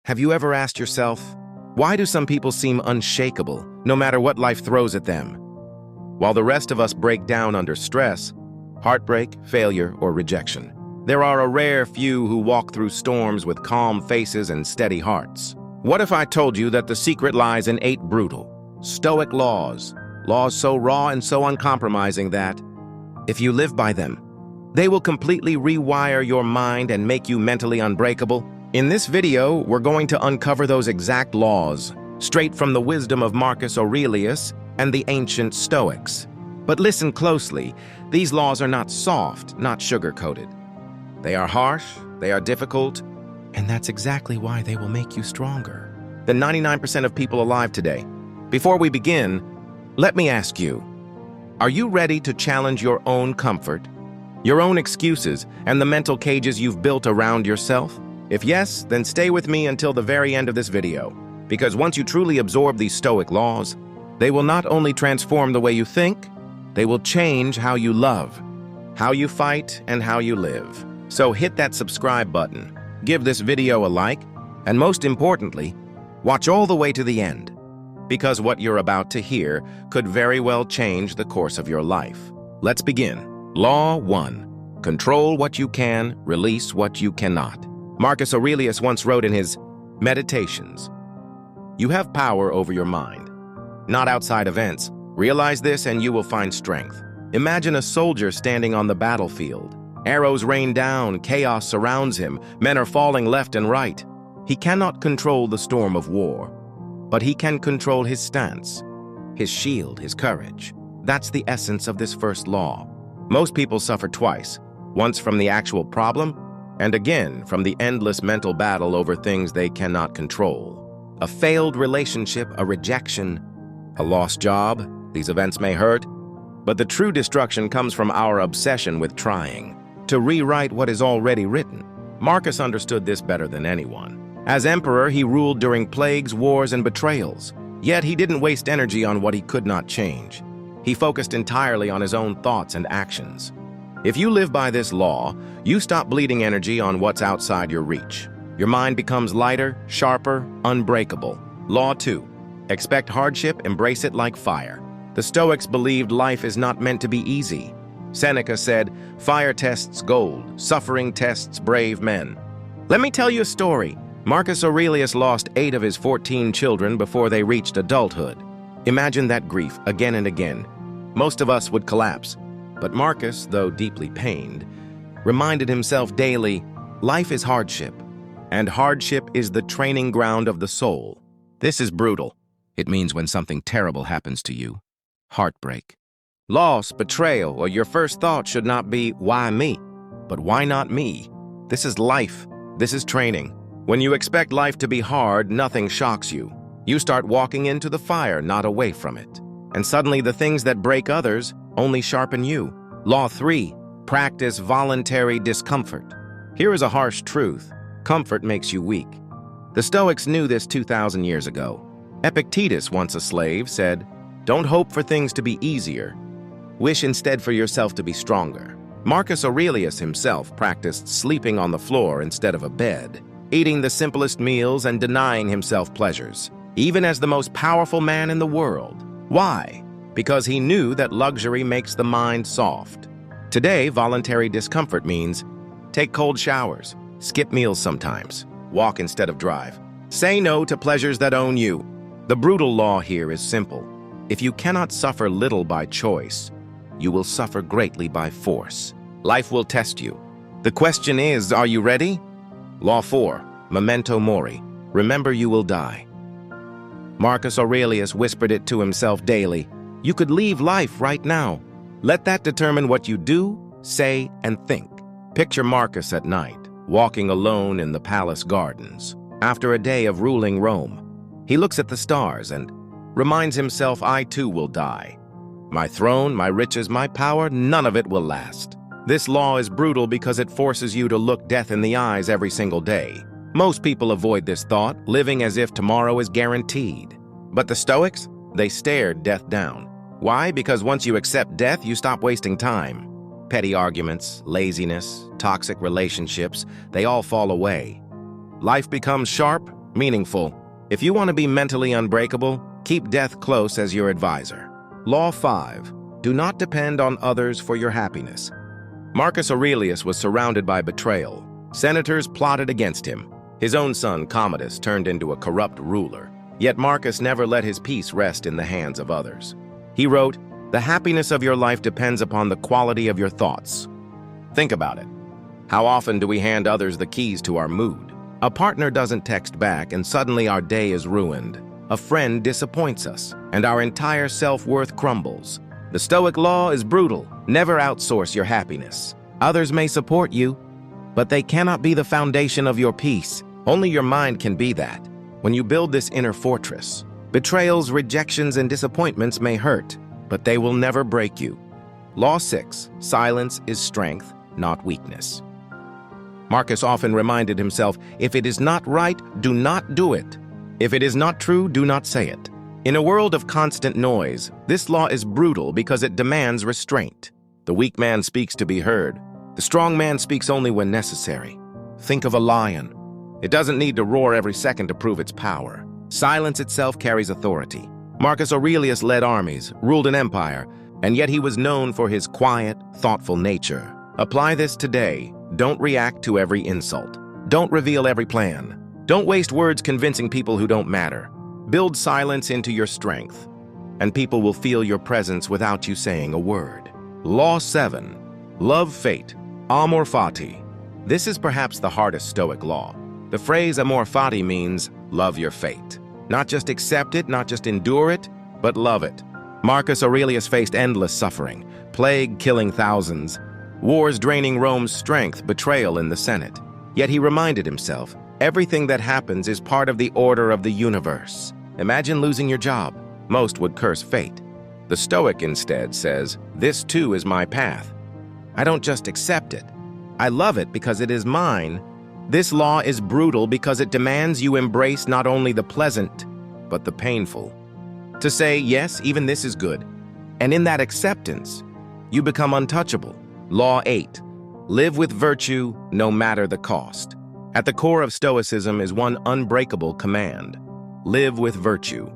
Have you ever asked yourself, why do some people seem unshakable, no matter what life throws at them, while the rest of us break down under stress, heartbreak, failure, or rejection? There are a rare few who walk through storms with calm faces and steady hearts. What if I told you that the secret lies in 8 brutal, Stoic laws so raw and so uncompromising that, if you live by them, they will completely rewire your mind and make you mentally unbreakable? In this video, we're going to uncover those exact laws, straight from the wisdom of Marcus Aurelius and the ancient Stoics. But listen closely, these laws are not soft, not sugar-coated. They are harsh, they are difficult, and that's exactly why they will make you stronger than 99% of people alive today. Before we begin, let me ask you, are you ready to challenge your own comfort, your own excuses, and the mental cages you've built around yourself? If yes, then stay with me until the very end of this video, because once you truly absorb these Stoic laws, they will not only transform the way you think, they will change how you love, how you fight, and how you live. So hit that subscribe button, give this video a like, and most importantly, watch all the way to the end, because what you're about to hear could very well change the course of your life. Let's begin. Law 1. Control what you can, release what you cannot. Marcus Aurelius once wrote in his Meditations, "You have power over your mind, not outside events. Realize this and you will find strength." Imagine a soldier standing on the battlefield. Arrows rain down, chaos surrounds him, men are falling left and right. He cannot control the storm of war, but he can control his stance, his shield, his courage. That's the essence of this first law. Most people suffer twice, once from the actual problem, and again from the endless mental battle over things they cannot control. A failed relationship, a rejection, a lost job. These events may hurt, but the true destruction comes from our obsession with trying to rewrite what is already written. Marcus understood this better than anyone. As emperor, he ruled during plagues, wars, and betrayals. Yet he didn't waste energy on what he could not change. He focused entirely on his own thoughts and actions. If you live by this law, you stop bleeding energy on what's outside your reach. Your mind becomes lighter, sharper, unbreakable. Law 2. Expect hardship, embrace it like fire. The Stoics believed life is not meant to be easy. Seneca said, "Fire tests gold, suffering tests brave men." Let me tell you a story. Marcus Aurelius lost 8 of his 14 children before they reached adulthood. Imagine that grief again and again. Most of us would collapse. But Marcus, though deeply pained, reminded himself daily, life is hardship, and hardship is the training ground of the soul. This is brutal. It means when something terrible happens to you. Heartbreak, loss, betrayal, or your first thought should not be, why me? But why not me? This is life. This is training. When you expect life to be hard, nothing shocks you. You start walking into the fire, not away from it. And suddenly the things that break others only sharpen you. Law 3. Practice voluntary discomfort. Here is a harsh truth. Comfort makes you weak. The Stoics knew this 2,000 years ago. Epictetus, once a slave, said, "Don't hope for things to be easier. Wish instead for yourself to be stronger." Marcus Aurelius himself practiced sleeping on the floor instead of a bed, eating the simplest meals and denying himself pleasures, even as the most powerful man in the world. Why? Because he knew that luxury makes the mind soft. Today, voluntary discomfort means take cold showers, skip meals sometimes, walk instead of drive. Say no to pleasures that own you. The brutal law here is simple. If you cannot suffer little by choice, you will suffer greatly by force. Life will test you. The question is, are you ready? Law 4. Memento mori. Remember you will die. Marcus Aurelius whispered it to himself daily. You could leave life right now. Let that determine what you do, say, and think. Picture Marcus at night, walking alone in the palace gardens. After a day of ruling Rome, he looks at the stars and reminds himself, I too will die. My throne, my riches, my power, none of it will last. This law is brutal because it forces you to look death in the eyes every single day. Most people avoid this thought, living as if tomorrow is guaranteed. But the Stoics, they stared death down. Why? Because once you accept death, you stop wasting time. Petty arguments, laziness, toxic relationships, they all fall away. Life becomes sharp, Meaningful. If you want to be mentally unbreakable, keep death close as your advisor. Law 5. Do not depend on others for your happiness. Marcus Aurelius was surrounded by betrayal. Senators plotted against him. His own son, Commodus, turned into a corrupt ruler. Yet Marcus never let his peace rest in the hands of others. He wrote, "The happiness of your life depends upon the quality of your thoughts." Think about it. How often do we hand others the keys to our mood? A partner doesn't text back and suddenly our day is ruined. A friend disappoints us and our entire self-worth crumbles. The Stoic law is brutal. Never outsource your happiness. Others may support you, but they cannot be the foundation of your peace. Only your mind can be that. When you build this inner fortress, betrayals, rejections, and disappointments may hurt, but they will never break you. Law 6. Silence is strength, not weakness. Marcus often reminded himself, if it is not right, do not do it. If it is not true, do not say it. In a world of constant noise, this law is brutal because it demands restraint. The weak man speaks to be heard. The strong man speaks only when necessary. Think of a lion. It doesn't need to roar every second to prove its power. Silence itself carries authority. Marcus Aurelius led armies, ruled an empire, and yet he was known for his quiet, thoughtful nature. Apply this today. Don't react to every insult. Don't reveal every plan. Don't waste words convincing people who don't matter. Build silence into your strength, and people will feel your presence without you saying a word. Law 7. Love fate. Amor fati. This is perhaps the hardest Stoic law. The phrase amor fati means love your fate. Not just accept it, not just endure it, but love it. Marcus Aurelius faced endless suffering, plague killing thousands, wars draining Rome's strength, betrayal in the Senate. Yet he reminded himself, everything that happens is part of the order of the universe. Imagine losing your job. Most would curse fate. The Stoic instead says, this too is my path. I don't just accept it. I love it because it is mine. This law is brutal because it demands you embrace not only the pleasant, but the painful. To say, yes, even this is good. And in that acceptance, you become untouchable. Law 8. Live with virtue no matter the cost. At the core of Stoicism is one unbreakable command. Live with virtue.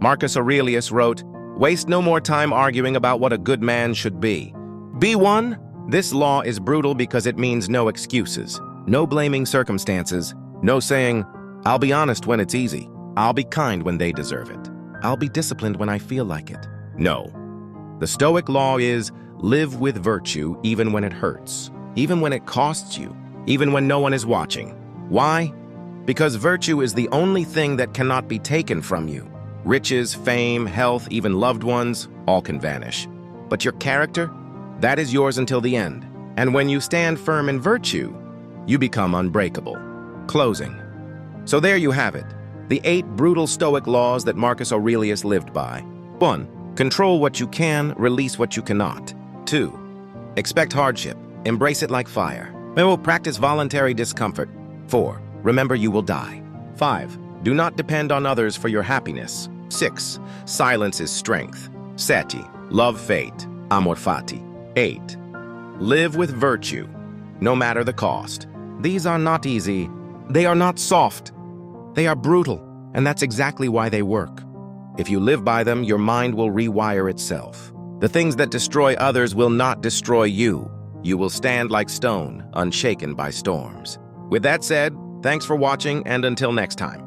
Marcus Aurelius wrote, waste no more time arguing about what a good man should be. Be one. This law is brutal because it means no excuses, no blaming circumstances, no saying, I'll be honest when it's easy. I'll be kind when they deserve it. I'll be disciplined when I feel like it. No. The Stoic law is live with virtue even when it hurts, even when it costs you, even when no one is watching. Why? Because virtue is the only thing that cannot be taken from you. Riches, fame, health, even loved ones, all can vanish. But your character, that is yours until the end. And when you stand firm in virtue, you become unbreakable. Closing. So there you have it. The 8 brutal Stoic laws that Marcus Aurelius lived by. 1. Control what you can, release what you cannot. 2. Expect hardship. Embrace it like fire. Practice voluntary discomfort. 4. Remember you will die. 5. Do not depend on others for your happiness. 6. Silence is strength. 7. Love fate. Amor fati. 8. Live with virtue, no matter the cost. These are not easy. They are not soft. They are brutal, and that's exactly why they work. If you live by them, your mind will rewire itself. The things that destroy others will not destroy you. You will stand like stone, unshaken by storms. With that said, thanks for watching, and until next time.